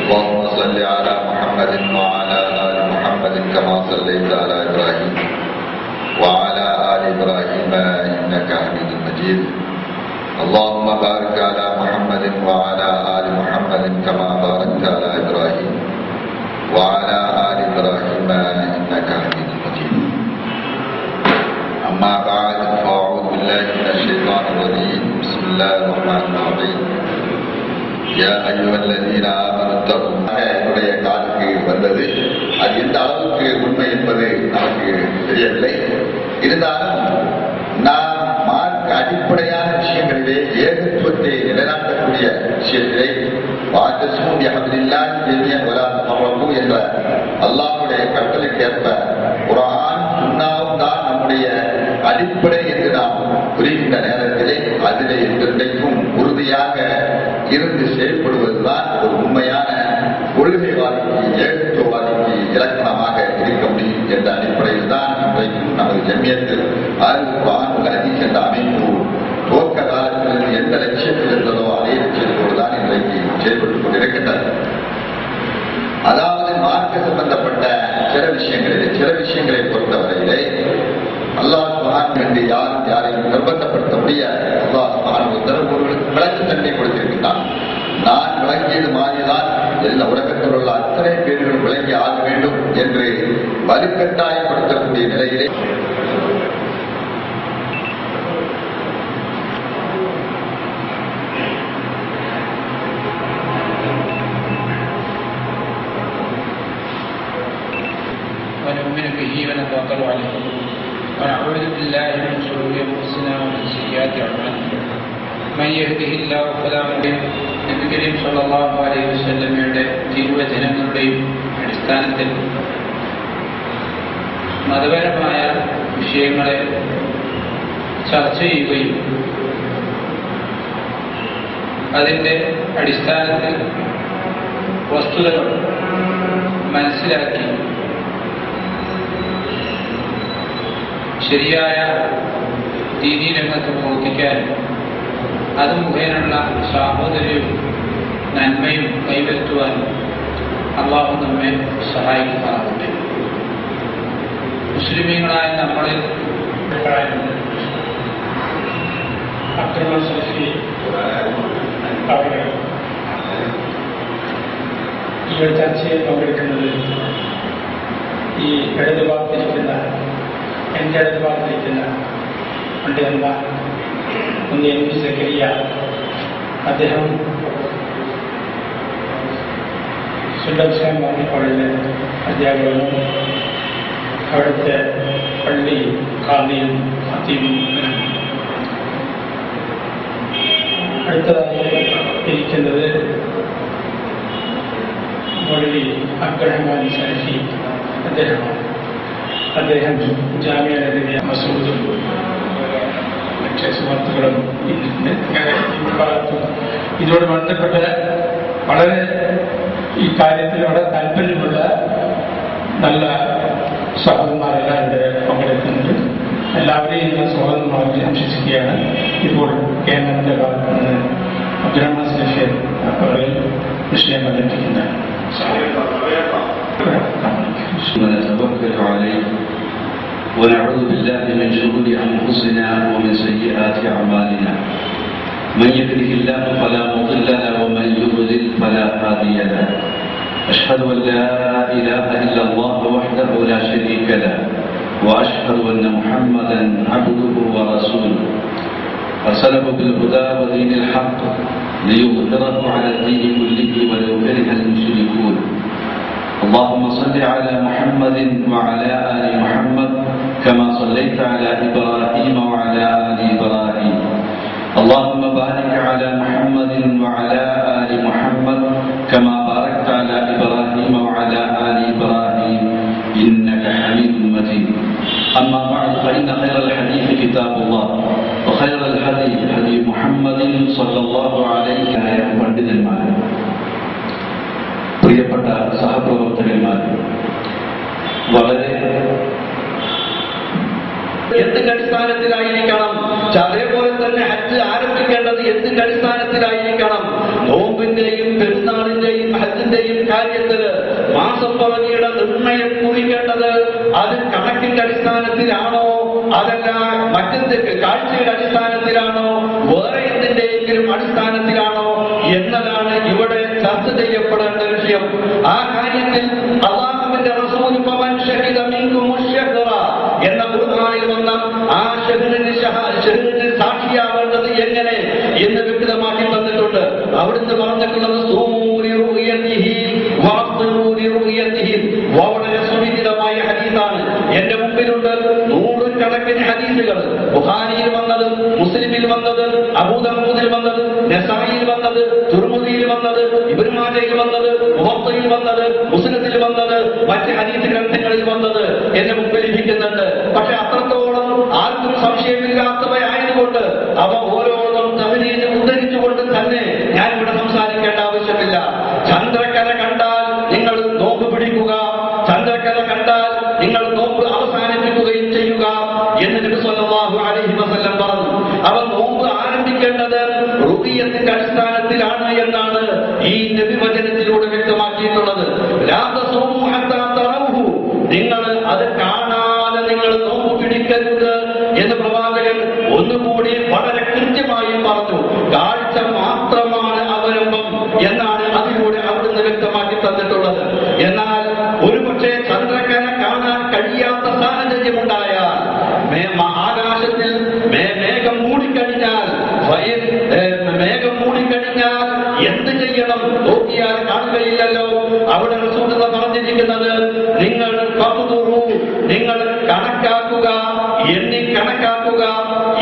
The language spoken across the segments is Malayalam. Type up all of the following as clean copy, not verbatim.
اللهم صل على محمد وعلى آل محمد كما صليت على إبراهيم وعلى آل إبراهيم إنك حميد مجيد. اللهم بارك على محمد وعلى آل محمد كما باركت على إبراهيم وعلى آل إبراهيم إنك حميد مجيد. أما بعد فأعوذ بالله من الشيطان الرجيم. بسم الله الرحمن الرحيم. يا أيها الذين آمنوا اتقوا الله. என்னுடைய காதுக்கு வந்தது. அது எந்த அளவுக்கு உண்மை என்பது நமக்கு தெரியவில்லை. இருந்தாலும் நாம் மார்க்க அடிப்படையான விஷயங்களிலே ஏகத்துவத்தை நிலைநாட்டக்கூடிய விஷயத்திலே என்ற அல்லாஹ்வுடைய கட்டளைக்கேற்ப குர்ஆன் சுன்னாவும் தான் நம்முடைய அடிப்படை என்று நாம் புரிகின்ற நேரத்திலே அதிலே என்றைக்கும் உறுதியாக இருந்து செயல்படுவதுதான் ஒரு உண்மையான கொள்கைவாதிக்கு ஏகத்துவவாதிக்கு இலக்கணமாக இருக்க முடியும் என்ற அடிப்படையில் தான் இன்றைக்கும் நமது ஜமியத்தில் குர்ஆன் ஹதீஸ் என்ற அமைப்பு துவக்க காலத்திலிருந்து எந்த லட்சியத்தில் இருந்ததோ அதே லட்சியத்தோடு தான் இன்றைக்கு செயல்பட்டுக் கொண்டிருக்கின்றது. அதாவது மார்க்க சம்பந்தப்பட்ட சில விஷயங்களை பொறுத்தவரையிலே அல்லாஹ் சுப்ஹானஹு என்று யாரும் யாரையும் நிர்பந்தப்படுத்த முடியாது. அல்லாஹ் சுப்ஹானஹு ஒருவர்களுக்கு விளக்கு தன்மை கொடுத்திருக்கிறான். நான் விளங்கியது மாதிரிதான் எல்லா உலகத்தில் உள்ள அத்தனை பேர்களும் விளங்கி ஆக வேண்டும் என்று வலுக்கட்டாயப்படுத்தக்கூடிய நிலையிலே ونؤمن به ونتوكل عليه ونعوذ بالله من شرور انفسنا ومن سيئات اعمالنا من يهده الله فلا مضل له. നബി സല്ലല്ലാഹു അലൈഹി വസല്ലമയുടെ തിരുവചനങ്ങളുടെയും അടിസ്ഥാനത്തിൽ മതപരമായ വിഷയങ്ങളെ ചർച്ച ചെയ്യുകയും അതിൻ്റെ അടിസ്ഥാനത്തിൽ വസ്തുതകൾ മനസ്സിലാക്കി ശരിയായ ദീനീ രംഗത്ത് പ്രവർത്തിക്കാൻ അത് മുഖേനുള്ള സാഹോദര്യവും നന്മയും കൈവരുത്തുവാൻ അല്ലാഹു നമ്മെ സഹായിക്കുമാറാകട്ടെ. മുസ്ലിമീങ്ങളായ നമ്മളിൽ അബ്ദുൽ സലഫി അവർ ഈ ഒരു ചർച്ചയിൽ പങ്കെടുക്കുന്നത് ഈ ഇടത് ഭാഗത്തിരിക്കുന്ന എൻ്റെ അടുത്ത് ഭാഗത്തിരിക്കുന്ന പണ്ഡിതന്മാ ഒന്ന് എം പി സക്കരിയ അദ്ദേഹം സുല്ലം മാർണി കോളേജിലെ അധ്യാപകനും അവിടുത്തെ പള്ളി ഖാദിയും ഖത്തീബും. അടുത്തതായി ഇരിക്കുന്നത് മൗലവി അബ്ദുറഹ്മാൻ സലഫി അദ്ദേഹമാണ്. അദ്ദേഹം ജാമിഅ നബവിയ മസൂദും മറ്റ് സുഹൃത്തുക്കളും ഇതോട് ബന്ധപ്പെട്ട വളരെ ഈ കാര്യത്തിൽ വളരെ താല്പര്യമുള്ള നല്ല സഹോദരന്മാരെല്ലാം ഇവിടെ പങ്കെടുക്കുന്നുണ്ട്. എല്ലാവരെയും ഞാൻ സഹോദരന്മാരെ അംശിക്കുകയാണ്. ഇപ്പോൾ കേരളത്തിന്റെ ഭാഗത്ത് നിന്ന് അബ്ദുറഹ്മാൻ സലഫി അവരിൽ വിഷയം കണ്ടെത്തിക്കുന്നത്. ونتوكل عليه ونعوذ بالله من شرور أنفسنا ومن سيئات أعمالنا. من يهده الله فلا مضل له ومن يضلل فلا هادي له. أشهد أن لا إله إلا الله وحده لا شريك له وأشهد أن محمدا عبده ورسوله أرسله بالهدى ودين الحق ليظهره على الدين كله ولو كره المشركون. اللهم صل على محمد وعلى آل محمد كما صليت على إبراهيم وعلى آل إبراهيم. اللهم بارك على محمد وعلى آل محمد كما باركت على إبراهيم وعلى آل إبراهيم إنك حميد مجيد. أما بعد فإن خير الحديث كتاب الله وخير الهدي هدي محمد صلى الله عليه وسلم. പ്രിയപ്പെട്ട സഹപ്രവർത്തകന്മാർ, വളരെ എന്തിന്റെ അടിസ്ഥാനത്തിലായിരിക്കണം? അതേപോലെ തന്നെ ഹജ്ജ് ആരംഭിക്കേണ്ടത് എന്തിന്റെ അടിസ്ഥാനത്തിലായിരിക്കണം? നോമ്പിന്റെയും പെരുന്നാളിന്റെയും ഹജ്ജിന്റെയും കാര്യത്തില് മാസപ്പറവിയുടെ നിർണയം കുറിക്കേണ്ടത് അത് കണക്കിന്റെ അടിസ്ഥാനത്തിലാണോ, അതല്ല മറ്റെന്തൊക്കെ കാഴ്ചയുടെ അടിസ്ഥാനത്തിലാണോ, വേറെ എന്തിന്റെയെങ്കിലും അടിസ്ഥാനത്തിലാണോ എന്നതാണ് ഇവിടെ ചർച്ച ചെയ്യപ്പെടേണ്ട വിഷയം. ആ കാര്യത്തിൽ അല്ലാഹുവിന്റെ റസൂൽ ഫമൻ ഷഹിദ മിൻകുമുശ് ശഹ്റ എന്ന ഖുർആനിൽ വന്ന ആ ഷഹ്റിന് സാക്ഷിയാവേണ്ടത് എങ്ങനെ എന്ന് വ്യക്തമാക്കി തന്നിട്ടുണ്ട്. അവിടുന്ന് പറഞ്ഞിട്ടുള്ളത് വളരെ സുവിദിതമായ ഹദീസാണ്. എന്റെ മുമ്പിലുണ്ട് നൂറുകണക്കിന് ഹദീസുകൾ. ബുഖാരിയിൽ വന്നത്, മുസ്ലിമിൽ വന്നത്, അബൂദാവൂദിൽ വന്നത്, നസായിയിൽ വന്നത്, തുർമുദിയിൽ വന്നത്, ഇബ്നു മാജയിൽ വന്നത്, മുവത്തയിൽ വന്നത്, മുസ്ലിമിൽ വന്നത്, മറ്റ് ഹദീസ് ഗ്രന്ഥങ്ങളിൽ വന്നത് എന്റെ മുമ്പിൽ ഇരിക്കുന്നുണ്ട്. പക്ഷെ അത്രത്തോളം ആർക്കും സംശയമില്ലാത്തവയായതുകൊണ്ട് അവ ഓരോന്നും തഹ്രീജ് ഉദ്ധരിച്ചുകൊണ്ട് തന്നെ ഞാൻ ഇവിടെ സംസാരിക്കേണ്ട ആവശ്യമില്ല. ചന്ദ്രക്കല കണ്ടാൽ നിങ്ങൾ നോമ്പ് പിടിക്കുക, ചന്ദ്രക്കല കണ്ടാൽ നിങ്ങൾ നോമ്പ് അവസാനിപ്പിക്കുകയും ചെയ്യുക എന്ന് നബി സല്ലല്ലാഹു അലൈഹി വസല്ലം പറഞ്ഞു. അവ നോമ്പ് ആരംഭിക്കേണ്ടത് റുഖിയത്തിന്റെ അടിസ്ഥാനത്തിലാണ് എന്നാണ് ഈ നബി വചനത്തിലൂടെ വ്യക്തമാക്കിയിട്ടുള്ളത്. ലാ തസൂമു ഹത്താ തറൗഹു, നിങ്ങൾ അത് കാണാതെ നിങ്ങൾ നോമ്പ് പിടിക്കരുത് എന്ന് പ്രവാചകൻ ഒന്നുകൂടി വളരെ കൃത്യമായി പറഞ്ഞു. കാഴ്ച മാത്രമാണ് അവലംബം എന്നാണ് അതിലൂടെ അവിടുന്ന് വ്യക്തമാക്കി തന്നിട്ടുള്ളത്. എന്നാൽ ഒരുപക്ഷെ ചന്ദ്രക്കല കാണാൻ കഴിയാത്ത സാഹചര്യമുണ്ടായാൽ, ആകാശത്തിൽ മേഘം മൂടിക്കഴിഞ്ഞാൽ എന്ത് ചെയ്യണം? നോക്കിയാൽ കാണുകയില്ലല്ലോ. അവിടെ റസൂൽ പറഞ്ഞിരിക്കുന്നത് നിങ്ങൾ കണക്കാക്കുക, എണ്ണി കണക്കാക്കുക.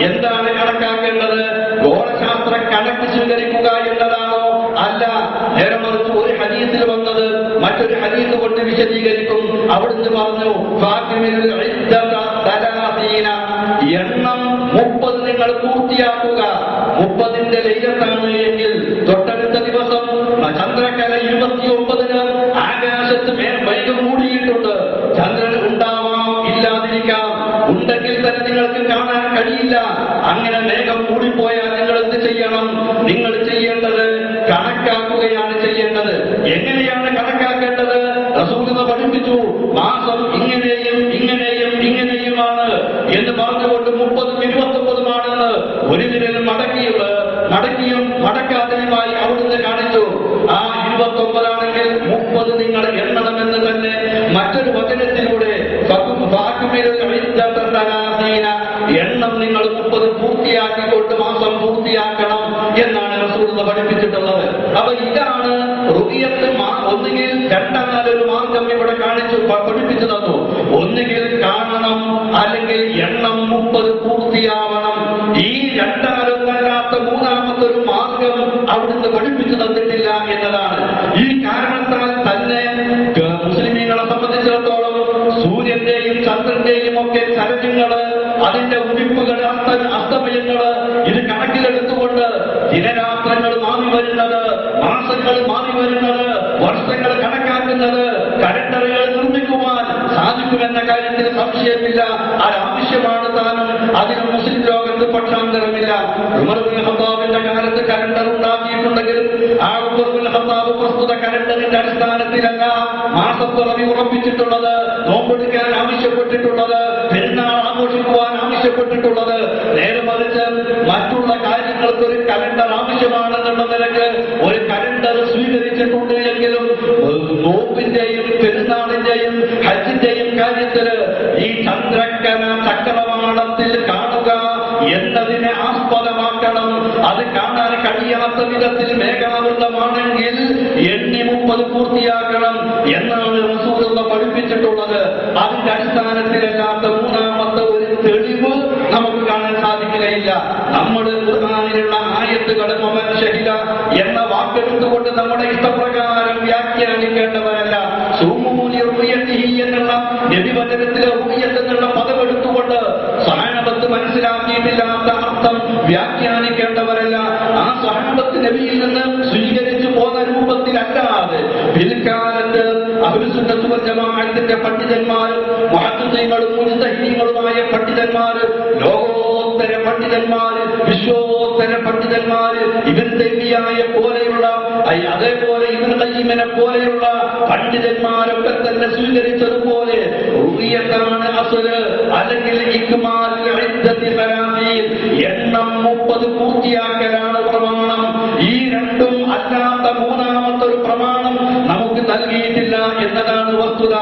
എന്താണ് കണക്കാക്കേണ്ടത്? ഗോളശാസ്ത്ര കണക്ക് സ്വീകരിക്കുക എന്നതാണോ? അല്ല, നേരെ മറിച്ച് ഒരു ഹദീസിൽ വന്നത് മറ്റൊരു ഹദീസ് കൊണ്ട് വിശദീകരിക്കും. അവിടുന്ന് പറഞ്ഞു എണ്ണം 30 നിങ്ങൾ പൂർത്തിയാക്കുക. 30ന്റെ ലൈലത്താണ് എങ്കിൽ തൊട്ടടുത്ത ദിവസം ചന്ദ്രക്കല 29-ന് ആകാശത്ത് മേഘം മൂടിയിട്ടുണ്ട്. ചന്ദ്രൻ ഉണ്ടാവാം, ഇല്ലാതിരിക്കാം. ഉണ്ടെങ്കിൽ തന്നെ നിങ്ങൾക്ക് കാണാൻ കഴിയില്ല. അങ്ങനെ മേഘം മൂടിപ്പോയാൽ നിങ്ങൾ എന്ത് ചെയ്യണം? നിങ്ങൾ ചെയ്യേണ്ടത് കണക്കാക്കുകയാണ് ചെയ്യേണ്ടത്. എങ്ങനെയാണ് കണക്കാക്കേണ്ടത്? റസൂൽ പഠിപ്പിച്ചു. മാസം ഇങ്ങനെയും ഇങ്ങനെയും ഇങ്ങനെയുമാണ് എന്ന് പറഞ്ഞുകൊണ്ട് 30-ഉം 29-ഉമാണെന്ന് ഒരു വിരൽ മടക്കിയും മടക്കാതെയുമായി അവിടുന്ന് കാണിച്ചു. ആ 29 30 നിങ്ങൾ എണ്ണണമെന്ന് തന്നെ മറ്റൊരു വചനത്തിലൂടെ എണ്ണം നിങ്ങൾ 30 പൂർത്തിയാക്കിക്കൊണ്ട് മാസം പൂർത്തിയാക്കണം എന്നാണ് റസൂൽ പഠിപ്പിച്ചിട്ടുള്ളത്. അപ്പൊ ഇതാണ് റുഖിയത്ത്. ഒന്നുകിൽ രണ്ടാമതൊരു മാർഗം ഇവിടെ കാണിച്ചു പഠിപ്പിച്ചു തന്നു. ഒന്നുകിൽ കാണണം, അല്ലെങ്കിൽ എണ്ണം 30 പൂർത്തിയാവണം. ഈ രണ്ടാമതൊന്നല്ലാത്ത മൂന്നാമത്തെ ഒരു മാർഗം അവിടുന്ന് പഠിപ്പിച്ചു തന്നിട്ടില്ല എന്നതാണ്. ഈ കാരണത്താൽ തന്നെ മുസ്ലിമീങ്ങളെ സംബന്ധിച്ചിടത്തോളം സൂര്യന്റെയും ചന്ദ്രന്റെയും ഒക്കെ ചലനങ്ങള്, അതിന്റെ ഉദിപ്പുകൾ, അസ്തമയങ്ങള് ഇത് കണക്കിലെടുത്തുകൊണ്ട് ദിനരാത്രങ്ങൾ മാറി വരുന്നത്, മാസങ്ങൾ മാറി വരുന്നത്, വർഷങ്ങൾ കണക്കാക്കുന്നത്, കലണ്ടറുകൾ നിർമ്മിക്കുവാൻ സാധിക്കുമെന്ന കാര്യത്തിൽ സംശയമില്ല. അതാവശ്യമാണ് താനും. അതിന് മുസ്ലിം ലോകത്ത് പക്ഷാന്തരമില്ല. ഉമർ ഇബ്നു ഖത്താബിന്റെ കാലത്ത് കലണ്ടർ ഉണ്ടാക്കിയിട്ടുണ്ടെങ്കിലും ആ ഉമർ ഇബ്നു ഖത്താബ് പ്രസ്തുത കലണ്ടറിന്റെ അടിസ്ഥാനത്തിലല്ല മാസപ്പിറവി ഉറപ്പിച്ചിട്ടുള്ളത്, നോമ്പെടുക്കാൻ ആവശ്യപ്പെട്ടിട്ടുള്ളത്, പെരുന്നാൾ ആഘോഷിക്കുവാൻ ആവശ്യപ്പെട്ടിട്ടുള്ളത്. നേരെ മറിച്ച് മറ്റുള്ള കാര്യങ്ങൾക്ക് ഒരു കലണ്ടർ ആവശ്യമാണെന്നുള്ള നിലക്ക് ഒരു കലണ്ടർ സ്വീകരിച്ചിട്ടുണ്ട് എങ്കിലും നോമ്പിന്റെയും പെരുന്നാളിന്റെയും ഹജ്ജിന്റെയും കാര്യത്തില് ഈ ചന്ദ്രക്കല ചക്രവാളത്തിൽ കാണുക എന്നതിനെ ആസ്പദമാക്കണം. അത് കാണാൻ കഴിയാത്ത വിധത്തിൽ മേഘാവൃതമാണെങ്കിൽ എണ്ണി 30 പൂർത്തിയാക്കണം എന്നാണ് റസൂൽ പഠിപ്പിച്ചിട്ടുള്ളത്. അതിന്റെ അടിസ്ഥാനത്തിലല്ലാത്ത മൂന്നാമത്തെ ഒരു തെളിവ് നമുക്ക് കാണാൻ സാധിക്കുകയില്ല. നമ്മുടെ ഖുർആനിലുള്ള ആയത്തുകൾ ഫമൻ ഷഹിദ എന്ന വാക്കെടുത്തുകൊണ്ട് നമ്മുടെ ഇഷ്ടപ്രകാരം വ്യാഖ്യാനിക്കേണ്ടവരല്ല. സൂമൂനി റുയത്തിഹി എന്നുള്ള നബിവചനത്തിലെ റുയത്ത് എന്നുള്ള പദമെടുത്തുകൊണ്ട് സഹാബത്ത് മനസ്സിലാക്കിയിട്ടില്ലാത്ത അർത്ഥം വ്യാഖ്യാനിക്കേണ്ടവരല്ല. ആ സഹാബത്ത് നബിയിൽ നിന്ന് സ്വീകരിച്ചു പോന്ന രൂപത്തിലല്ലാതെ പിൽക്കാലത്ത് അഹ്ലുസുന്നത്ത് വൽ ജമാഅത്തിന്റെ പണ്ഡിതന്മാരും മുഹദ്ദിസീങ്ങളും മുജ്തഹിദീങ്ങളുമായ പണ്ഡിതന്മാർ ലോകോത്തര വിശ്വോത്തര പണ്ഡിതന്മാര് ഇബ്നു തൈമിയ്യയെ പോലെയുള്ള അതേപോലെ ഇബ്നു ഖയ്യിമിനെ പോലെയുള്ള പണ്ഡിതന്മാരൊക്കെ തന്നെ സ്വീകരിച്ചതുപോലെ റുഖിയത്താണ് അസ്ല്, അല്ലെങ്കിൽ ഇക്മാലുൽ ഇദ്ദത്തി സലാസീൻ, എണ്ണം 30 പൂർത്തിയാക്കലാണ് പ്രമാണം. ഈ രണ്ടും അല്ലാത്ത മൂന്നാമത്തെ ഒരു പ്രമാണം നമുക്ക് നൽകിയിട്ടില്ല എന്നതാണ് വസ്തുത.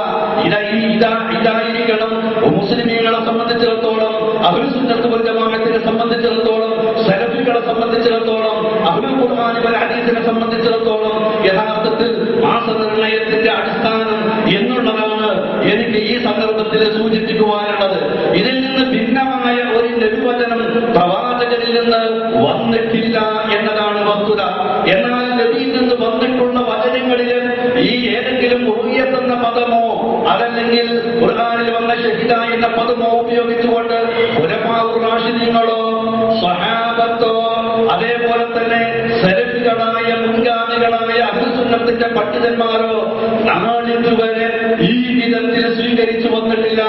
ഇതായിരിക്കണം മുസ്ലിമീങ്ങളെ സംബന്ധിച്ചിടത്തോളം, അഹ്ലുസ് സുന്നത്ത് വൽ ജമാഅത്തിനെ സംബന്ധിച്ചിടത്തോളം, സലഫികളെ സംബന്ധിച്ചിടത്തോളം, അഹ്ലുൽ ഖുർആൻ വൽ ഹദീസിനെ സംബന്ധിച്ചിടത്തോളം യഥാർത്ഥത്തിൽ മാസനിർണയത്തിന്റെ അടിസ്ഥാനം എന്നുള്ളതാണ് എനിക്ക് ഈ സന്ദർഭത്തിൽ സൂചിപ്പിക്കുവാനുള്ളത്. ഇതിൽ നിന്ന് ഭിന്നമായ ഒരു നബിവചനം പ്രവാചകരിൽ നിന്ന് വന്നിട്ടില്ല എന്നതാണ് വസ്തുത. എന്നാൽ നബിയിൽ നിന്ന് വന്നിട്ടുള്ള വചനങ്ങളിൽ ഈ ഏതെങ്കിലും റുഖിയത്ത് എന്ന പദമോ അതല്ലെങ്കിൽ ഖുർആനിൽ വന്ന ഷഹിദ എന്ന പദമോ ഉപയോഗിച്ചുകൊണ്ട് ഖുലഫാഉർ റാഷിദീങ്ങളോ സ്വഹാബത്തോ അതേപോലെ തന്നെ സലഫികളായ മുൻഗാമികളായ അഹ്ലുസ് സുന്നത്തിന്റെ പണ്ഡിതന്മാരോ നാളിതുവരെ ഈ വിധത്തിൽ സ്വീകരിച്ചു വന്നിട്ടില്ല.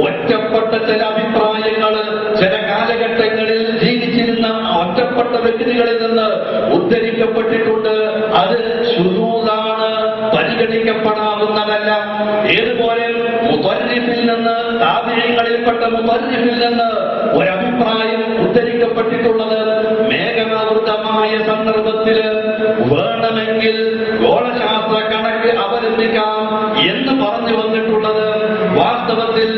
ഒറ്റപ്പെട്ട ചില അഭിപ്രായങ്ങൾ ചില കാലഘട്ടങ്ങളിൽ ജീവിച്ചിരുന്ന ഒറ്റപ്പെട്ട വ്യക്തികളിൽ നിന്ന് ഉദ്ധരിക്കപ്പെട്ടിട്ടുണ്ട്. അത് ശുദൂദാണ്, പരിഗണിക്കപ്പെടാവുന്നതല്ല. ഏതുപോലെ മുതർരിഫിൽ നിന്ന്, താബിഈങ്ങളിൽപ്പെട്ട മുതർരിഫിൽ നിന്ന് ഒരഭിപ്രായം ഉദ്ധരിക്കപ്പെട്ടിട്ടുള്ളത് മേഘാവൃതമായ സന്ദർഭത്തിൽ വേണമെങ്കിൽ ഗോളശാസ്ത്ര കണക്ക് അവലംബിക്കാം എന്ന് പറഞ്ഞു വന്നിട്ടുള്ളത് വാസ്തവത്തിൽ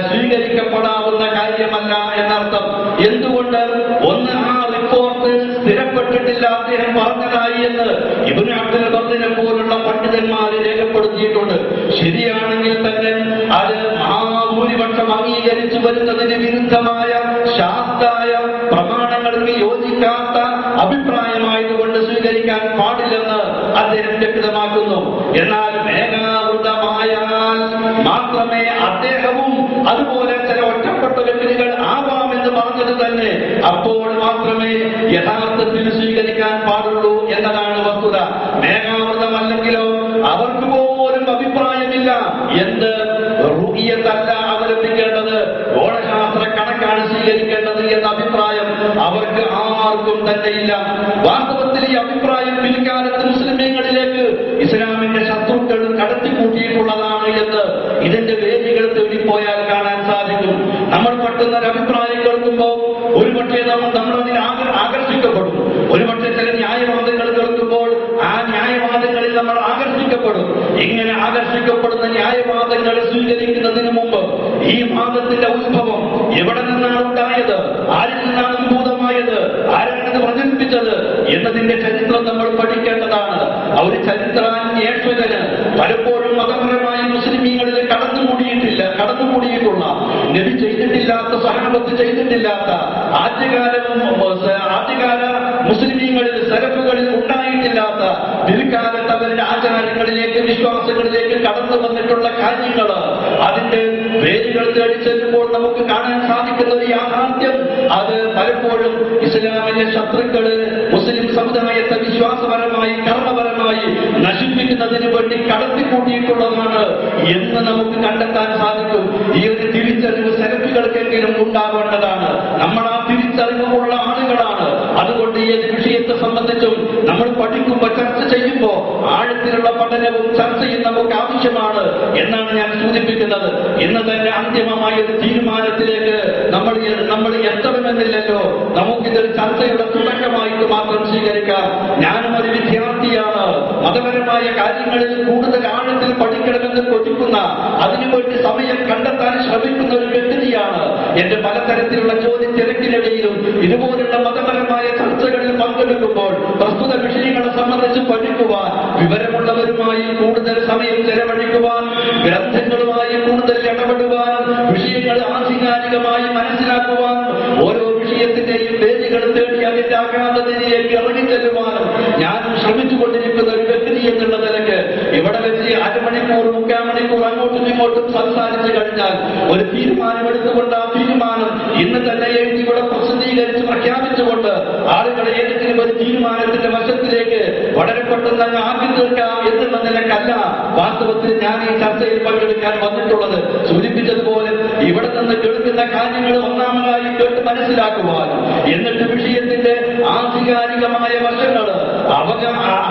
സ്വീകരിക്കപ്പെടാവുന്ന കാര്യമല്ല എന്നർത്ഥം. എന്തുകൊണ്ട്? ഒന്ന്, ആ റിപ്പോർട്ട് സ്ഥിരപ്പെട്ടിട്ടില്ല, അദ്ദേഹം പറഞ്ഞതായി എന്ന് ഇബ്നു അബ്ദുൽ ബർറിനെ പോലുള്ള പണ്ഡിതന്മാർ രേഖപ്പെടുത്തിയിട്ടുണ്ട്. ശരിയാണെങ്കിൽ തന്നെ അത് മഹാഭൂരിപക്ഷം അംഗീകരിച്ചു വരുന്നതിന് വിരുദ്ധമായ ശാസ്ത്രായ പ്രമാണങ്ങൾക്ക് യോജിക്കാത്ത അഭിപ്രായമായതുകൊണ്ട് സ്വീകരിക്കാൻ പാടില്ലെന്ന് അദ്ദേഹം വ്യക്തമാക്കുന്നു. എന്നാൽ മേഘാവൃതമായാൽ മാത്രമേ അദ്ദേഹവും അതുപോലെ ചില ഒറ്റപ്പെട്ട വ്യക്തികൾ ആവാമെന്ന് പറഞ്ഞത് തന്നെ അപ്പോൾ മാത്രമേ യഥാർത്ഥത്തിൽ സ്വീകരിക്കാൻ പാടുള്ളൂ എന്നതാണ് വസ്തുത. മേഘാവൃതമല്ലെങ്കിലോ അവർക്ക് പോലും അഭിപ്രായമില്ല. എന്ത് റുഖിയത്തല്ല അവലംബിക്കേണ്ടത്, ഗോളശാസ്ത്ര കണക്കാണ് സ്വീകരിക്കേണ്ടത് എന്ന അഭിപ്രായം അവർക്ക് ആർക്കും തന്നെയില്ല. വാസ്തവത്തിൽ ഈ അഭിപ്രായം പിൽക്കാലത്ത് മുസ്ലിമീങ്ങളിലേക്ക് ഇസ്ലാമിന്റെ ശത്രുക്കൾ കടത്തിക്കൂട്ടിയിട്ടുള്ളതാണ് എന്ന് ഇതിന്റെ വേദികൾ തേടിപ്പോയാൽ കാണാൻ സാധിക്കും. നമ്മൾ പെട്ടെന്ന് ഒരു അഭിപ്രായം കേൾക്കുമ്പോൾ ഒരുപക്ഷെ നമ്മളതിന് ആകർഷിക്കപ്പെടും. ഒരുപക്ഷെ ചില ന്യായവാദങ്ങൾ കേൾക്കുമ്പോൾ ആ ന്യായവാദങ്ങളിൽ നമ്മൾ ആകർഷിക്കപ്പെടും. ഇങ്ങനെ ആകർഷിക്കപ്പെടുന്ന ന്യായവാദങ്ങൾ സ്വീകരിക്കുന്നതിന് മുമ്പ് ഈ വാദത്തിന്റെ ഉത്ഭവം എവിടെ നിന്നാണ് ഉണ്ടായത്, ആരിൽ നിന്നാണ് ഉത്ഭൂതമായത്, ആരാണ് പ്രചരിപ്പിച്ചത് എന്നതിന്റെ ചരിത്രം നമ്മൾ പഠിക്കേണ്ടതാണ്. ഒരു ചരിത്രാന്വേഷകന് പലപ്പോഴും മതപരമായ മുസ്ലിമീങ്ങളിൽ കടന്നുകൂടിയിട്ടുള്ള നബി ചെയ്തിട്ടില്ലാത്ത, സഹാബത്ത് ചെയ്തിട്ടില്ലാത്ത, ആദ്യകാല മുസ്ലിമീങ്ങളിൽ സലഫുകളിൽ ഉണ്ടായിട്ടില്ലാത്ത, പിൽക്കാലത്ത് അവരുടെ ആചാരങ്ങളിലേക്ക് വിശ്വാസങ്ങളിലേക്ക് കടന്നു വന്നിട്ടുള്ള കാര്യങ്ങൾ അതിന്റെ വേരുകൾ തേടി ചെല്ലുമ്പോൾ നമുക്ക് കാണാൻ സാധിക്കുന്ന ഒരു യാഥാർത്ഥ്യം, അത് പലപ്പോഴും ഇസ്ലാമിലെ ശത്രുക്കള് മുസ്ലിം സമുദായത്തെ വിശ്വാസപരമായി കർമ്മപരമായി നശിപ്പിക്കുന്നതിന് വേണ്ടി കടത്തിക്കൂട്ടിയിട്ടുള്ളതാണ് എന്ന് നമുക്ക് കണ്ടെത്താൻ സാധിക്കും. ഈ ഒരു തിരിച്ചറിവ് സലഫികൾക്കെങ്കിലും ഉണ്ടാവേണ്ടതാണ്. നമ്മൾ ആ തിരിച്ചറിവുള്ള ആളുകളാണ്. അതുകൊണ്ട് ഈ വിഷയത്തെ സംബന്ധിച്ചും നമ്മൾ പഠിക്കുമ്പോൾ, ചർച്ച ചെയ്യുമ്പോൾ ആഴത്തിലുള്ള പഠനവും ചർച്ചയും നമുക്ക് ആവശ്യമാണ് എന്നാണ് ഞാൻ സൂചിപ്പിക്കുന്നത്. ഇന്ന് തന്നെ അന്തിമമായ ഒരു തീരുമാനത്തിലേക്ക് നമ്മൾ എത്തണമെന്നില്ലല്ലോ. നമുക്കിതൊരു ചർച്ചയുടെ തുടക്കമായിട്ട് മാത്രം സ്വീകരിക്കാം. ഞാനും ഒരു വിദ്യാർത്ഥിയാണ്. മതപരമായ കാര്യങ്ങളിൽ കൂടുതൽ ആഴത്തിൽ പഠിക്കണമെന്ന് കൊതിക്കുന്ന, അതിനുവേണ്ടി സമയം കണ്ടെത്താൻ ശ്രമിക്കുന്ന ഒരു വ്യക്തിയാണ്. എന്റെ പലതരത്തിലുള്ള ചോദ്യത്തിരക്കിനിടയിലും ഇതുപോലുള്ള മതപരമായ ചർച്ചകളിൽ പങ്കെടുക്കുമ്പോൾ പ്രസ്തുത വിഷയങ്ങളെ സംബന്ധിച്ച് പഠിക്കുവാൻ, വിവരമുള്ളവരുമായി കൂടുതൽ സമയം ചെലവഴിക്കുവാൻ, ഗ്രന്ഥങ്ങളുമായി കൂടുതൽ ഇടപെടുവാൻ, വിഷയങ്ങൾ ആധികാരികമായി മനസ്സിലാക്കുവാൻ, ഓരോ വിഷയത്തിന്റെയും വേദികൾ തേടി അതിന്റെ ആഘാതത്തിലേക്ക് ഇറങ്ങിച്ചെല്ലുവാനും ഞാനും ശ്രമിച്ചുകൊണ്ടിരിക്കുന്ന ഒരു വ്യക്തി എന്നുള്ള നിലയ്ക്ക് ഇവിടെ വെച്ച് അരമണിക്കൂർ 3 മണിക്കൂർ അങ്ങോട്ടും ഇങ്ങോട്ടും സംസാരിച്ചു കഴിഞ്ഞാൽ ഒരു തീരുമാനമെടുത്തുകൊണ്ട് ആ തീരുമാനം ഇന്ന് തന്നെ എഴുതി ഇവിടെ പ്രസിദ്ധീകരിച്ച് പ്രഖ്യാപിച്ചുകൊണ്ട് ആളുകളെ ഏതെങ്കിലും ഒരു തീരുമാനത്തിന്റെ വശത്തിലേക്ക് വളരെ പെട്ടെന്ന് അങ്ങ് ആക്കി തീർക്കാം എന്നുള്ള നിലക്കല്ല വാസ്തവത്തിൽ ഞാൻ ഈ ചർച്ചയിൽ പങ്കെടുക്കാൻ വന്നിട്ടുള്ളത്. സൂചിപ്പിച്ചതുപോലെ ഇവിടെ നിന്ന് കേൾക്കുന്ന കാര്യങ്ങൾ ഒന്നാമതായി കേട്ട് മനസ്സിലാക്കുവാനും എന്നിട്ട് വിഷയത്തിന്റെ ആധികാരികമായ വശങ്ങൾ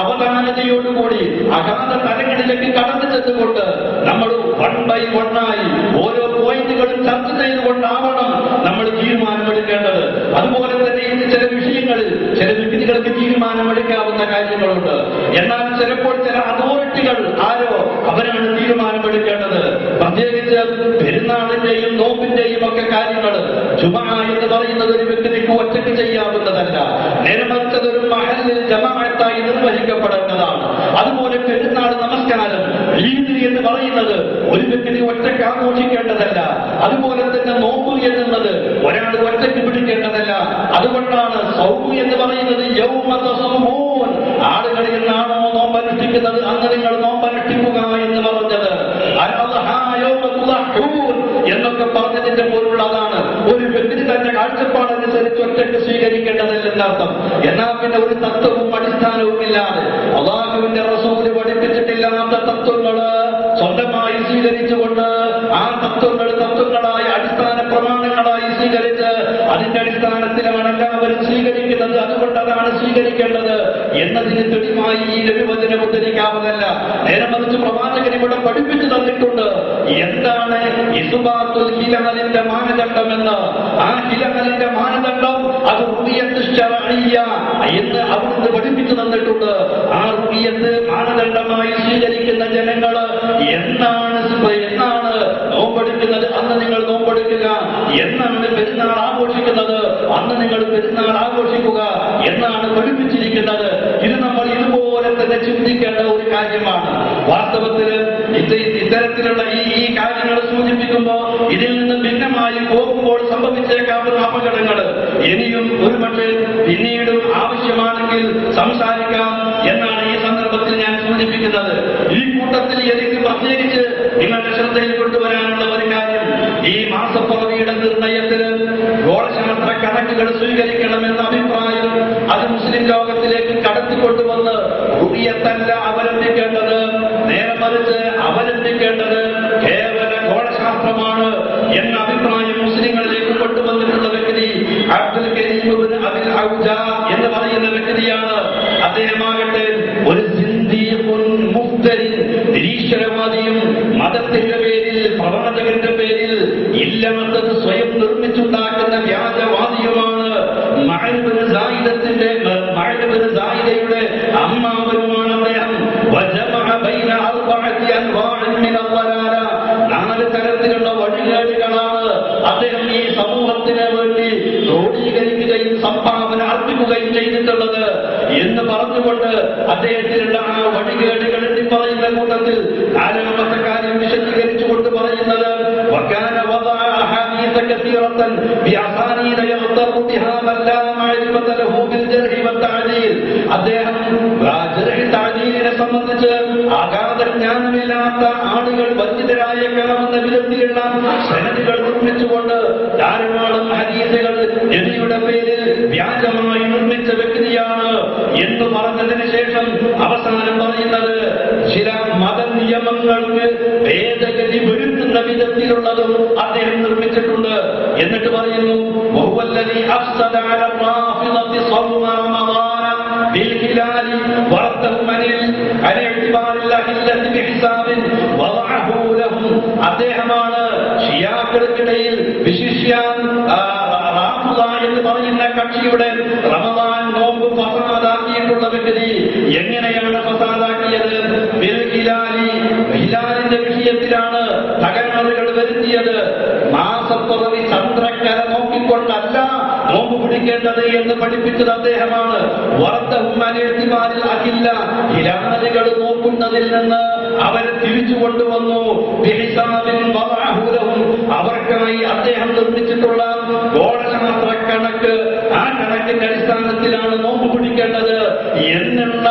അവധാനതയോടുകൂടി അഗാധ തലങ്ങളിലേക്ക് കടന്നു ചെന്നുകൊണ്ട് നമ്മൾ വൺ ബൈ വണ്ണായി ഓരോ പോയിന്റുകളും ചർച്ച ചെയ്തുകൊണ്ടാവണം നമ്മൾ തീരുമാനമെടുക്കേണ്ടത്. അതുപോലെ തന്നെ ഇന്ന് ചില വിഷയങ്ങളിൽ ചില വ്യക്തികൾക്ക് തീരുമാനമെടുക്കാവുന്ന കാര്യങ്ങളുണ്ട്. എന്നാൽ ചിലപ്പോൾ ചില അതോറിറ്റികൾ ആരോ അവരാണ് തീരുമാനമെടുക്കേണ്ടത്. പ്രത്യേകിച്ച് പെരുന്നാളിന്റെയും നോമ്പിന്റെയും ഒക്കെ കാര്യങ്ങൾ ജുമാ എന്ന് പറയുന്നത് ഒരു വ്യക്തിക്ക് ഒറ്റയ്ക്ക് ചെയ്യാവുന്നതല്ല. നേരമറിച്ചതൊരു മഹല്ലിൽ ജമാഅത്തായി നിർവഹിക്കപ്പെടേണ്ടതാണ്. അതുപോലെ പെരുന്നാൾ നമസ്കാരം ഈദ് എന്ന് പറയുന്നത് ഒരു വ്യക്തി ഒറ്റയ്ക്ക് ആഘോഷിക്കേണ്ടതല്ല. അതുപോലെ തന്നെ നോമ്പ് എന്നുള്ളത് ഒരാൾ ഒറ്റയ്ക്ക് പിടിക്കേണ്ടതല്ല. അതുകൊണ്ടാണ് സൗമ് എന്ന് പറയുന്നത് യൗമതസൂമൂൻ, ആളുകൾ എന്നാണോ നോമ്പനുഷ്ഠിക്കുന്നത് അന്ന് നിങ്ങൾ നോമ്പനുഷ്ഠിക്കുക എന്ന് പറഞ്ഞത്. എന്നൊക്കെ പറഞ്ഞതിന്റെ പോലുള്ള അതാണ്. ഒരു വ്യക്തി തന്റെ കാഴ്ചപ്പാടനുസരിച്ച് ഒറ്റയ്ക്ക് സ്വീകരിക്കേണ്ടതില്ലെന്നർത്ഥം. എന്നാൽ പിന്നെ ഒരു തത്വവും അടിസ്ഥാനവും ഇല്ലാതെ അല്ലാഹുവിന്റെ റസൂല് പഠിപ്പിച്ചിട്ടില്ലാത്ത തത്വങ്ങള് സ്വന്തമായി സ്വീകരിച്ചുകൊണ്ട് ആ തത്വങ്ങളായ അടിസ്ഥാന പ്രമാണങ്ങളായി സ്വീകരിച്ച് അതിന്റെ അടിസ്ഥാനത്തിലാണ് എല്ലാവരും സ്വീകരിക്കുന്നത്, അതുകൊണ്ട് അതാണ് സ്വീകരിക്കേണ്ടത് എന്നതിന് തെളിവായി ഈ ലഘുവചനം ഉദ്ധരിക്കാവുന്നതല്ല. നേരെ മറിച്ച് പ്രവാചകൻ ഇവിടെ പഠിപ്പിച്ചു തന്നിട്ടുണ്ട് എന്താണ് ഇസ്ബാത്തുൽ ഹിലാലിന്റെ മാനദണ്ഡമെന്ന്. ആ ഹിലാലിന്റെ മാനദണ്ഡം അത് റുഖിയത്ത് ശർഇയ്യ എന്ന് അവിടുന്ന് പഠിപ്പിച്ചു തന്നിട്ടുണ്ട്. ആ റുഖിയത്ത് മാനദണ്ഡമായി സ്വീകരിക്കുന്ന ജനങ്ങള് എന്നാണ് നോമ്പെടുക്കുന്നത് അന്ന് നിങ്ങൾ നോമ്പെടുക്കുക, എന്നാണ് പെരുന്നാൾ ആഘോഷിക്കുന്നത് അന്ന് നിങ്ങൾ പെരുന്നാൾ ആഘോഷിക്കുക എന്നാണ് പഠിപ്പിച്ചിരിക്കുന്നത്. ഇത് നമ്മൾ ഇതുപോലെ തന്നെ ചിന്തിക്കേണ്ട ഒരു കാര്യമാണ്. വാസ്തവത്തിൽ ഇത്തരത്തിലുള്ള ഈ കാര്യങ്ങൾ സൂചിപ്പിക്കുമ്പോൾ ഇതിൽ നിന്ന് ഭിന്നമായി പോകുമ്പോൾ സംഭവിച്ചേക്കാവുന്ന അപകടങ്ങൾ ഇനിയും ഒരുപക്ഷെ പിന്നീടും ആവശ്യമാണെങ്കിൽ സംസാരിക്കാം എന്നാണ് ഈ സന്ദർഭത്തിൽ ഞാൻ സൂചിപ്പിക്കുന്നത്. ഈ കൂട്ടത്തിൽ എനിക്ക് പ്രത്യേകിച്ച് നിങ്ങളുടെ ശ്രദ്ധയിൽ കൊണ്ടുവരാനുള്ള ഒരു കാര്യം, ഈ മാസപ്പുറവിയുടെ നിർണയത്തിന് ഗോളശാസ്ത്ര കണക്കുകൾ സ്വീകരിക്കണമെന്ന അഭിപ്രായം അത് മുസ്ലിം ലോകത്തിലേക്ക് കടത്തിക്കൊണ്ടുവന്ന് റുഖിയത്തല്ല അവലംബിക്കേണ്ടത്, നേരെ മറിച്ച് അവലംബിക്കേണ്ടത് കേവല ഗോളശാസ്ത്രമാണ് എന്ന അഭിപ്രായം മുസ്ലിങ്ങളിലേക്ക് കൊണ്ടുവന്നിട്ടുള്ള വ്യക്തി അബ്ദുൽ കരീം ഇബ്നു അബിൽ ഔജ എന്ന് പറയുന്ന വ്യക്തിയാണ്. അദ്ദേഹമാകട്ടെ ഒരു സിന്ദീഖുൻ മുഫ്തരി, നിരീശ്വരവാദിയും മതത്തിന്റെ പേരിൽ പ്രവാചകന്റെ പേരിൽ ഇല്ലാത്തത് സ്വയം നിർമ്മിച്ചുണ്ടാക്കുന്ന വ്യാജവാദിയുമാണ്. മഅ്ബിൻ സായിദയുടെ അമ്മാവനുമാണ് അദ്ദേഹം. വജമഅ ബൈന അർബഅതി അൻവാഇൻ മിനൽ ളലാല, 4 തരത്തിലുള്ള വഴികേടുകളാണ് അദ്ദേഹം ഈ സമൂഹത്തിന് വേണ്ടി ക്രോഡീകരിക്കുകയും സംഭാവന അർപ്പിക്കുകയും ചെയ്തിട്ടുള്ളത് എന്ന് പറഞ്ഞുകൊണ്ട് അദ്ദേഹത്തിനുള്ള ആ വഴികേടുകൾ എന്ന് പറയുന്ന കൂട്ടത്തിൽ 4ാമത്തെ കാര്യം വിശദീകരിച്ചുകൊണ്ട് പറയുന്നത് അദ്ദേഹം തഅദീലിനെ സംബന്ധിച്ച് അഗാധ ജ്ഞാനമില്ലാത്ത ആളുകൾ വഞ്ചിതരായേക്കാവുന്ന വിധത്തിലുള്ള സനദുകൾ നിർമ്മിച്ചുകൊണ്ട് ധാരാളം ഹദീസുകൾ നബിയുടെ പേരിൽ വ്യാജമായി നിർമ്മിച്ച വ്യക്തിയാണ് എന്ന് പറഞ്ഞതിന് ശേഷം അവസാനം പറയുന്നത് ചില മത നിയമങ്ങൾക്ക് ഭേദഗതി വരുത്തുന്ന വിധത്തിലുള്ളതും അദ്ദേഹം നിർമ്മിച്ചിട്ടുണ്ട്. എന്നിട്ട് പറയുന്നു വഹുവല്ലദീ അഫ്സദ അല റാഫിദത്തി സ്വൗമ റമളാന ബിൽ ഹിലാലി വറദ്ദഹും അനിൽ ഇഅ്തിബാരിൽ അഹില്ലത്തി ബിഹിസാബിൻ വദഅഹു ലഹും. അദ്ദേഹമാണ് ഷിയാക്കൾക്കിടയിൽ വിശിഷ്യാൻ റാഫിദ എന്ന് പറയുന്ന കക്ഷിയുടെ റമളാൻ നോമ്പ് ഫസാദാക്കിയിട്ടുള്ള വ്യക്തി. എങ്ങനെയാണ് ഫസാദാക്കിയത്? ബിൽ ഹിലാലി, ഹിലാലിന്റെ വിഷയത്തിലാണ് തകരാറുകൾ വരുത്തിയത്. മാസപ്പുറവി ചന്ദ്രക്കര നോക്കിക്കൊണ്ടല്ല നോമ്പ് പിടിക്കേണ്ടത് എന്ന് പഠിപ്പിച്ചത് അദ്ദേഹമാണ്. ഹിലാലുകൾ നോക്കുന്നതിൽ നിന്ന് അവരെ തിരിച്ചു കൊണ്ടുവന്നു. അവർക്കായി അദ്ദേഹം നിർമ്മിച്ചിട്ടുള്ള ഗോളശാസ്ത്ര കണക്ക്, ആ കണക്കിന്റെ അടിസ്ഥാനത്തിലാണ് നോമ്പ് പിടിക്കേണ്ടത് എന്നുള്ള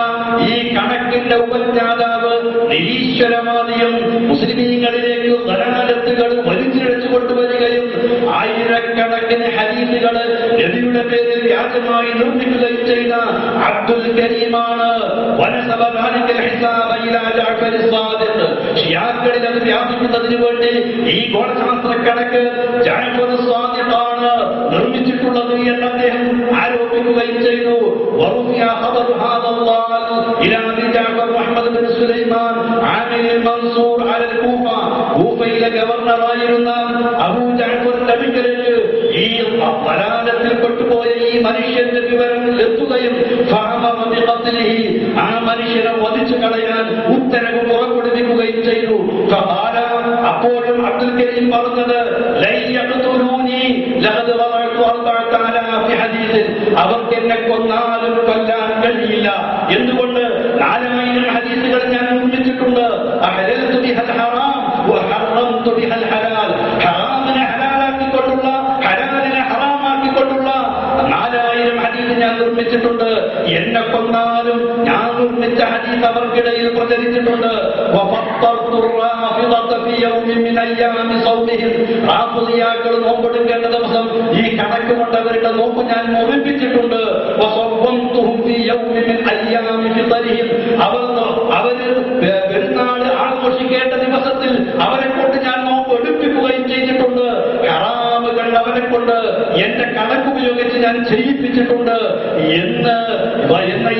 ഈ കണക്കിന്റെ ഉപജ്ഞാതാവ് നിരീശ്വരവാദിയും മുസ്ലിമീങ്ങളിലേക്ക് ദലാലത്തുകൾ വലിച്ചിഴച്ചു കൊണ്ടുവരികയും നിർമ്മിക്കുകയും ആയിരക്കണക്കിന് ഹദീസുകൾ നബിയുടെ പേരിൽ വ്യാജമായി നിർമ്മിക്കുകയും ചെയ്ത അബ്ദുൽ കരീമാണ് ഷിയാക്കളിൽ അത് വ്യാപിക്കുന്നതിന് വേണ്ടി ഈ ഗോളശാസ്ത്ര കണക്ക് ജഅഫർ സ്വാദിഖാണ് നിർമ്മിച്ചിട്ടുള്ളത് എന്ന് അദ്ദേഹം ആരോപിക്കുകയും ചെയ്തു. കൂഫയിലെ ഗവർണറായിരുന്ന അബൂ ജഅഫറിന്റെ അടുക്കലേക്ക് ഈ വലാലത്തിൽ പെട്ടുപോയ ഈ മനുഷ്യന്റെ വിവരം എത്തുകയും ആ മനുഷ്യനെ വധിച്ചു കളയാൻ ഉത്തരവ് പുറപ്പെടുവിക്കുകയും ചെയ്തു. അപ്പോഴും അബ്ദുൽ കരീം പറഞ്ഞത് അവർക്ക് എന്നെ കൊന്നാലും കൊല്ലാൻ കഴിയില്ല. എന്തുകൊണ്ട്? 4000 ഹദീസുകൾ ഞാൻ നിർമ്മിച്ചിട്ടുണ്ട്. ഹറാമിനെ ഹലാലാക്കിക്കൊണ്ടുള്ള, ഹലാലിനെ ഹറാമാക്കിക്കൊണ്ടുള്ള 4000 ഹദീസ് ഞാൻ നിർമ്മിച്ചിട്ടുണ്ട്. എന്നെ കൊന്നാലും ഞാൻ നിർമ്മിച്ച ഹദീസ് അവർക്കിടയിൽ പ്രചരിച്ചിട്ടുണ്ട്. റാഫിദിയാക്കൾ നോമ്പെടുക്കേണ്ട ദിവസം ഈ കണക്ക് കൊണ്ട് അവരുടെ നോമ്പ് ഞാൻ മുറിപ്പിച്ചിട്ടുണ്ട്. അവര് പെരുന്നാള് ആഘോഷിക്കേണ്ട ദിവസത്തിൽ അവരെ കൊണ്ട് ഞാൻ നോമ്പ് എടുപ്പിക്കുകയും ചെയ്തിട്ടുണ്ട്. ഹറാമുകൾ അവരെ കൊണ്ട് എന്റെ കണക്കുപയോഗിച്ച് ഞാൻ ചെയ്യിപ്പിച്ചിട്ടുണ്ട് എന്ന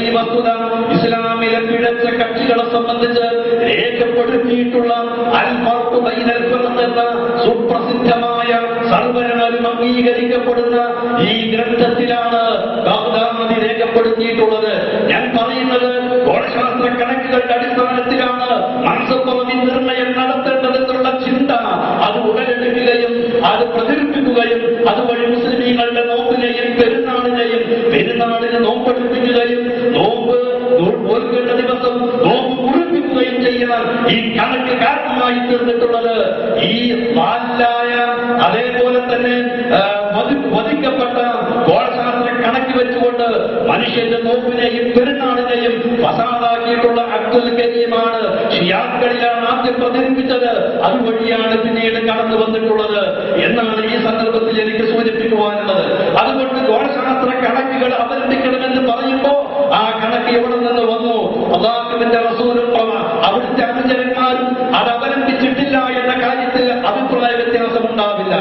ഈ വസ്തുത ഇസ്ലാമിലെ പിഴച്ച കക്ഷികളെ സംബന്ധിച്ച് രേഖപ്പെടുത്തിയിട്ടുള്ള അൽ ഫർഖ് ബൈനൽ ഫിർഖ് എന്ന സുപ്രസിദ്ധമായ സർവ്വരും അംഗീകരിക്കപ്പെടുന്ന ഈ ഗ്രന്ഥത്തിലാണ് ബഗ്ദാദി രേഖപ്പെടുത്തിയിട്ടുള്ളത്. ഞാൻ പറയുന്നത് ഗോളശാസ്ത്ര കണക്കുകളുടെ അടിസ്ഥാനത്തിലാണ് മനസ്സപ്പുറമി നിർണയം നടത്തേണ്ടതെന്നുള്ള ചിന്ത അത് ഉടലെടുക്കുകയും അത് പ്രചരിപ്പിക്കുകയും അതുവഴി മുസ്ലിമീങ്ങളുടെ നോമ്പിനെയും പെരുന്നാളിന് നോമ്പെടുപ്പിക്കുകയും നോമ്പ് ഓർക്കേണ്ട ദിവസം നോമ്പ് കുറിപ്പിക്കുകയും ചെയ്യാൻ ഈ കണക്ക് കാരണമായി തീർന്നിട്ടുള്ളത്. ഈ വാലായ അതേപോലെ തന്നെ വധിക്കപ്പെട്ട ഗോളശാസ്ത്ര കണക്ക് വെച്ചുകൊണ്ട് മനുഷ്യന്റെ നോമ്പിനെയും പെരുന്നാളിനെയും ഫസാദാക്കിയിട്ടുള്ള അബ്ദുൽ കരീമാണ്. ഷിയാക്കളിലാണ് ആദ്യം പ്രചരിപ്പിച്ചത്, അതുവഴിയാണ് പിന്നീട് കടന്നു വന്നിട്ടുള്ളത് എന്നാണ് ഈ സന്ദർഭത്തിൽ എനിക്ക് സൂചിപ്പിക്കുവാനുള്ളത്. അതുകൊണ്ട് ഗോളശാസ്ത്ര കണക്കുകൾ അവലംബിക്കണമെന്ന് പറയുമ്പോൾ ആ കണക്ക് എവിടെ നിന്ന് വന്നു? അല്ലാഹുവിന്റെ റസൂലും അവിടുത്തെ അനുചരന്മാരും അത് അവലംബിച്ചിട്ടില്ല എന്ന കാര്യത്തിൽ അഭിപ്രായ വ്യത്യാസം ഉണ്ടാവില്ല.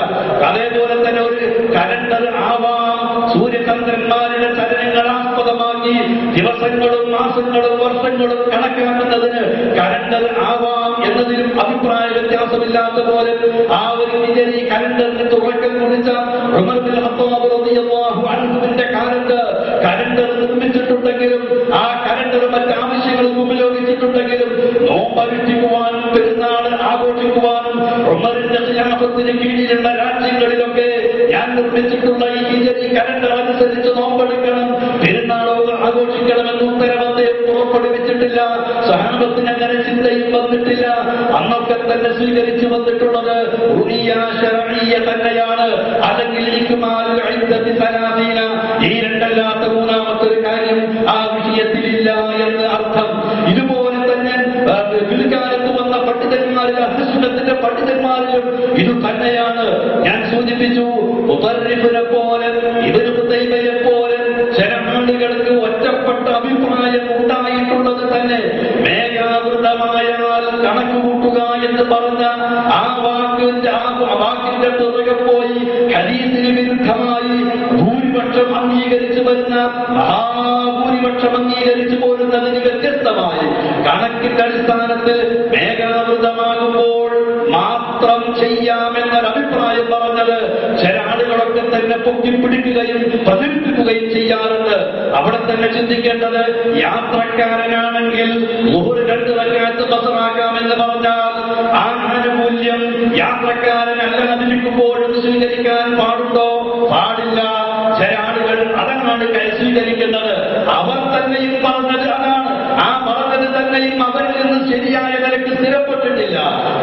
അതേപോലെ തന്നെ ഒരു കലണ്ടർ ആവാം, സൂര്യചന്ദ്രന്മാരുടെ ചലനങ്ങൾ ആസ്പദമാക്കി ദിവസങ്ങളും മാസങ്ങളും വർഷങ്ങളും കണക്കാക്കുന്നതിന് കലണ്ടർ ആവാം എന്നതിലും അഭിപ്രായ വ്യത്യാസമില്ലാത്ത പോലെ ആ ഒരു ഹിജറി കലണ്ടറിന് തുടക്കം കുറിച്ച ഉമർ ബിൻ ഖത്താബ് റളിയല്ലാഹു അൻഹുവിന്റെ കലണ്ടർ നിർമ്മിച്ചിട്ടുണ്ടെങ്കിലും ആ കലണ്ടർ മറ്റ് ആവശ്യങ്ങൾക്ക് ഉപയോഗിച്ചിട്ടുണ്ടെങ്കിലും നോമ്പനുഷ്ഠിക്കുവാനും പെരുന്നാൾ ആഘോഷിക്കുവാനും ഉമറിന്റെ ഖിലാഫത്തിന് കീഴിലുള്ള രാജ്യങ്ങളിലൊക്കെ ഞാൻ നിർമ്മിച്ചിട്ടുള്ള ഈ ഹിജറി കലണ്ടർ അനുസരിച്ച് നോമ്പെടുക്കണം, പെരുന്നാളോട് ആഘോഷിക്കണമെന്ന് ഉത്തരവ് പുറപ്പെടുവിച്ചിട്ടില്ല. സഹാബത്തിന് അങ്ങനെ ചിന്തയും വന്നിട്ടില്ല. അന്നൊക്കെ തന്നെ സ്വീകരിച്ചു വന്നിട്ടുള്ളത് തന്നെയാണ്. അല്ലെങ്കിൽ ഈ രണ്ടല്ലാത്ത മൂന്നാമത്തെ ഒരു കാര്യം ആ വിഷയത്തിലില്ല എന്ന് അർത്ഥം. ഇതുപോലെ തന്നെ പിൽക്കാലത്ത് വന്ന പണ്ഡിതന്മാരിൽ അഹ്ലുസുന്നത്തിന്റെ പണ്ഡിതന്മാരിലും ഇത് തന്നെയാണ്. ഞാൻ സൂചിപ്പിച്ചു, മുതർരിഫിനെ പോലെ ഇബ്നു ഖുതൈബയെ പോലെ ചില ആളുകൾക്ക് ഒറ്റപ്പെട്ട അഭിപ്രായം ഉണ്ടായിട്ടുള്ളത് തന്നെ മേഘാവൃതമായാൽ കണക്ക് കൂട്ടുക എന്ന് പറഞ്ഞ ആ വാക്കിന്റെ പുറകെ പോയി ഹദീസിന് വിരുദ്ധമായി ഭൂരിപക്ഷം അംഗീകരിച്ചു വരുന്ന മഹാഭൂരിപക്ഷം അംഗീകരിച്ചു പോരുന്നതിന് വ്യത്യസ്തമായി കണക്കിന്റെ അടിസ്ഥാനത്തിൽ മേഘാവൃതമാകുമ്പോൾ മാത്രം ചെയ്യാമെന്നൊരു അഭിപ്രായം പറഞ്ഞത് ചില ആളുകളൊക്കെ തന്നെ പൊക്കിപ്പിടിക്കുകയും പ്രചരിപ്പിക്കുകയും ചെയ്യാറുണ്ട്. അവിടെ തന്നെ ചിന്തിക്കേണ്ടത്, യാത്രക്കാരനാണെങ്കിൽ 2 റക്അത്ത് ഖസറാക്കാമെന്ന് പറഞ്ഞാൽ ആ ആനുകൂല്യം യാത്രക്കാരനല്ലാതിരിക്കുമ്പോഴും സ്വീകരിക്കാൻ പാടുണ്ടോ? പാടില്ല. ചില ആളുകൾ അതാണ് സ്വീകരിക്കുന്നത്. അവർ തന്നെയും പറഞ്ഞത് അതാണ്. ആ പറഞ്ഞത് തന്നെയും അവരിൽ നിന്ന് ശരിയായ നിലയ്ക്ക് സ്ഥിരപ്പെട്ടിട്ടില്ല.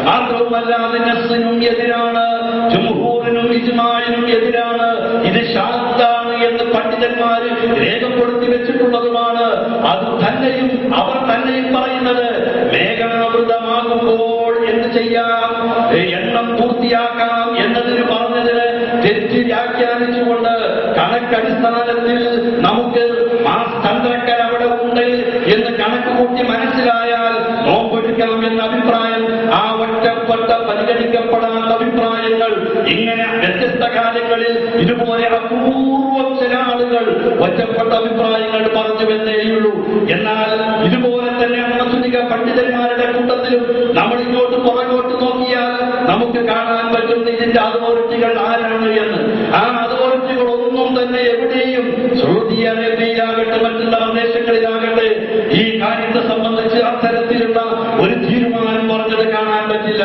മാത്രവുമല്ല അത് നസ്സിനും എതിരാണ്, ജംഹൂറിനും ഇജ്മാഇനും എതിരാണ്. ഇത് ശാദ്ദാണ് എന്ന് പണ്ഡിതന്മാർ രേഖപ്പെടുത്തി വെച്ചിട്ടുള്ളതുമാണ്. അത് തന്നെയും അവർ തന്നെയും പറയുന്നത് മേഘാവൃതമാകുമ്പോൾ എന്ത് ചെയ്യാം, എണ്ണം പൂർത്തിയാക്കാം എന്നതിന് പറഞ്ഞത് തെറ്റി വ്യാഖ്യാനിച്ചുകൊണ്ട് കണക്കടിസ്ഥാനത്തിൽ നമുക്ക് ചന്ദ്രക്കൽ അവിടെ ഉണ്ട് എന്ന് കണക്ക് കൂട്ടി മനസ്സിലായാൽ നോമ്പെടുക്കണം എന്ന അഭിപ്രായം, ആ ഒറ്റപ്പെട്ട പരിഗണിക്കപ്പെടാത്ത അഭിപ്രായങ്ങൾ ഇങ്ങനെ വ്യത്യസ്ത കാലങ്ങളിൽ ഇതുപോലെ അപൂർവം ചില ആളുകൾ ഒറ്റപ്പെട്ട അഭിപ്രായങ്ങൾ പറഞ്ഞുവെന്നേയുള്ളൂ. എന്നാൽ ഇതുപോലെ തന്നെ ആധുനിക പണ്ഡിതന്മാരുടെ കൂട്ടത്തിലും നമ്മൾ ഇങ്ങോട്ട് പുറകോട്ട് നോക്കിയാൽ നമുക്ക് കാണാൻ പറ്റുന്ന ഇതിന്റെ അതോറിറ്റികൾ ആരാണ് എന്ന്. ആ അതോറിറ്റികളൊന്നും തന്നെ എവിടെയും സൗദി അറേബ്യയിലാകട്ടെ മറ്റുള്ള പ്രദേശങ്ങളിലാകട്ടെ ഈ കാര്യത്തെ സംബന്ധിച്ച് അത്തരത്തിലുള്ള ഒരു തീരുമാനം പറഞ്ഞത് കാണാൻ പറ്റില്ല.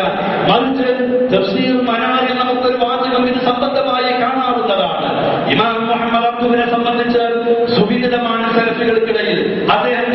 മറിച്ച് തഫ്സീർ മനാറിൽ നമുക്കൊരു വാചകം ഇത് സംബന്ധമായി കാണാവുന്നതാണ്. ഇമാം മുഹമ്മദ് അബ്ദുവിനെ സംബന്ധിച്ച് സുവിദിതമാണ് സലഫികൾക്കിടയിൽ. അദ്ദേഹം